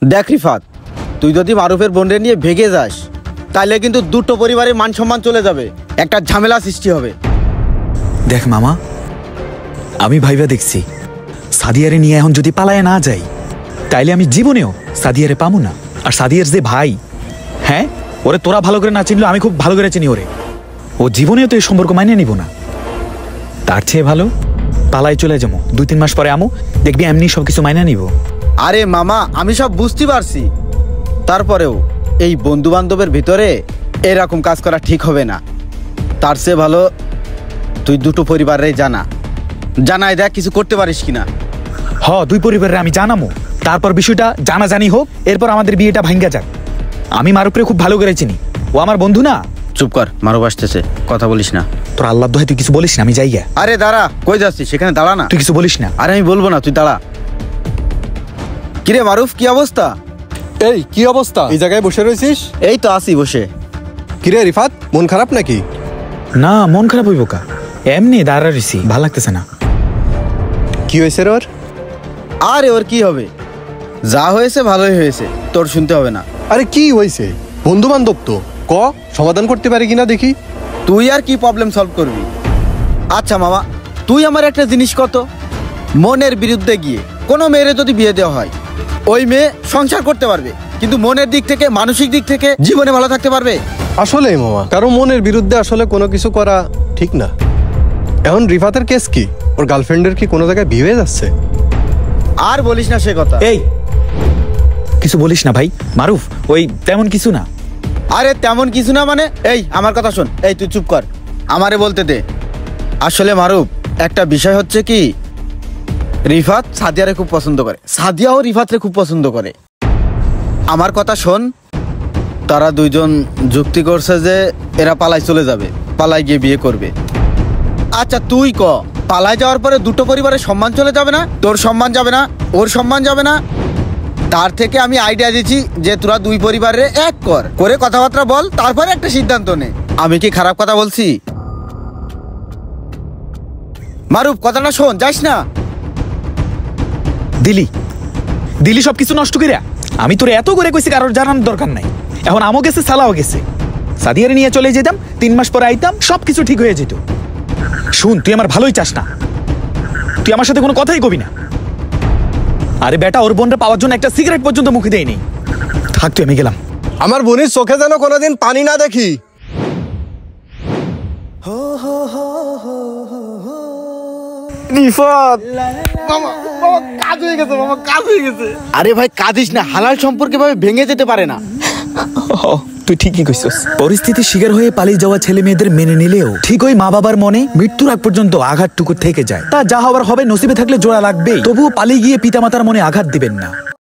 দেখ রিফাত, তুই যদি মারুফের বোনরে নিয়ে ভেগে যাস তাহলে কিন্তু দুটো পরিবারের মান সম্মান চলে যাবে, একটা ঝামেলা সৃষ্টি হবে। দেখ মামা, আমি ভাইবা দেখছি সাদিয়ারে নিয়ে এখন যদি পালায় না যাই তাইলে আমি জীবনেও সাদিয়ারে পামু না। আর সাদিয়ার যে ভাই, হ্যাঁ, ওরে তোরা ভালো করে না চিনলেও আমি খুব ভালো করে চিনি ওরে। ও জীবনেও তো এই সম্পর্ক মানিয়ে নিব না। তার চেয়ে ভালো পালাই চলে যাবো, 2-3 মাস পরে আমু দেখবি এমনি সবকিছু মাইনা নিব। আরে মামা, আমি সব বুঝতে পারছি, তারপরেও এই বন্ধু বান্ধবের ভিতরে এরকম কাজ করা ঠিক হবে না। তার চেয়ে ভালো তুই দুটো পরিবারে জানাই দেখ কিছু করতে পারিস কিনা। দুই পরিবারের আমি জানামো, তারপর বিষয়টা জানাজানি হোক, এরপর আমাদের বিয়েটা ভাঙ্গা যাক। আমি মারুফরে খুব ভালো করে চিনি, ও আমার বন্ধু না। চুপ কর, মারুফ আসতেছে, কথা বলিস না। তোর আল্লাহ দোহাই তুই কিছু বলিস না, আমি যাই গা। আরে দাঁড়া, কই যাচ্ছিস? সেখানে দাঁড়া না। তুই কিছু বলিস না। আরে আমি বলবো না, তুই দাঁড়া। কিরে মারুফ, কি অবস্থা? এই কি অবস্থা? এই জায়গায় বসে রয়েছিস? এই তো আসি বসে। কিরে রিফাত, মন খারাপ নাকি? না, মন খারাপ হইব কা? এমনি দাঁড়া রইছি, ভাল লাগতেছে না। কি হয়েছে ওর? আরে ওর কি হবে, যা হয়েছে ভালোই হয়েছে, তোর শুনতে হবে না। আরে কি হয়েছে? বন্ধু বান্ধব তো, ক সমাধান করতে পারি কিনা দেখি। তুই আর কি প্রবলেম সলভ করবি? আচ্ছা মামা, তুই আমার একটা জিনিস কত, মনের বিরুদ্ধে গিয়ে কোনো মেয়েরে যদি বিয়ে দেওয়া হয়, ওই মেয়ে সংসার করতে পারবে কিন্তু মনের দিক থেকে, মানসিক দিক থেকে জীবনে ভালো থাকতে পারবে? আসলে মামা, কারো মনের বিরুদ্ধে আসলে কোনো কিছু করা ঠিক না। এখন রিফাতের কেস কি? ওর গার্লফ্রেন্ডের কি কোনো জায়গায় বিয়ে হয়ে যাচ্ছে? আর বলিস না সে কথা। এই কিছু বলিস না ভাই। মারুফ ওই তেমন কিছু না। আরে তেমন কিছু না মানে? এই আমার কথা শোন, এই তুই চুপ কর, আমারে বলতে দে। আসলে মারুফ, একটা বিষয় হচ্ছে কি, রিফাত সাদিয়ারে খুব পছন্দ করে, সাদিয়াও রিফাতরে খুব পছন্দ করে। আমার কথা শোন, তারা দুইজন যুক্তি করছে যে এরা পালাই চলে যাবে, পালাই গিয়ে বিয়ে করবে। আচ্ছা তুই ক, পালাই যাওয়ার পরে দুটো পরিবারের সম্মান চলে যাবে না? তোর সম্মান যাবে না, ওর সম্মান যাবে না? তার থেকে আমি আইডিয়া দিচ্ছি যে তোরা দুই পরিবারে এক করে কথাবার্তা বল, তারপরে একটা সিদ্ধান্ত নে। আমি কি খারাপ কথা বলছি? মারুফ কথাটা শোন, যাস না। দিলি সবকিছু নষ্ট করিয়া। আমি তোর এত করে কইছি, কারোর জানানোর দরকার নাই। এখন আমও গেছে, সালাও গেছে, সাদিয়ারে নিয়ে চলে যেতাম, 3 মাস পরে আইতাম, সবকিছু ঠিক হয়ে যেত। শুন, তুই আমার ভালোই চাস না, তুই আমার সাথে কোনো কথাই কবি না। আরে বেটা, ওর বোনটা পাওয়ার জন্য একটা সিগারেট পর্যন্ত মুখে দেয়নি। থাক তুই, আমি গেলাম। আমার বোনের চোখে যেন কোনোদিন পানি না দেখি। রিফাত, মামা কাজ হয়ে গেছে, মামা কাজ হয়ে গেছে। আরে ভাই কাঁদিস না, হালাল সম্পর্কে ভাবে ভেঙে যেতে পারে না। তুই ঠিকই কইছস। পরিস্থিতির শিকার হয়ে পালিয়ে যাওয়া ছেলে মেয়েদের মেনে নিলেও ঠিক ওই মা বাবার মনে মৃত্যুর আগ পর্যন্ত আঘাতটুকু থেকে যায়। তা যা হবার হবে, নসিবে থাকলে জোড়া লাগবেই। তবুও পালিয়ে গিয়ে পিতামাতার মনে আঘাত দিবেন না।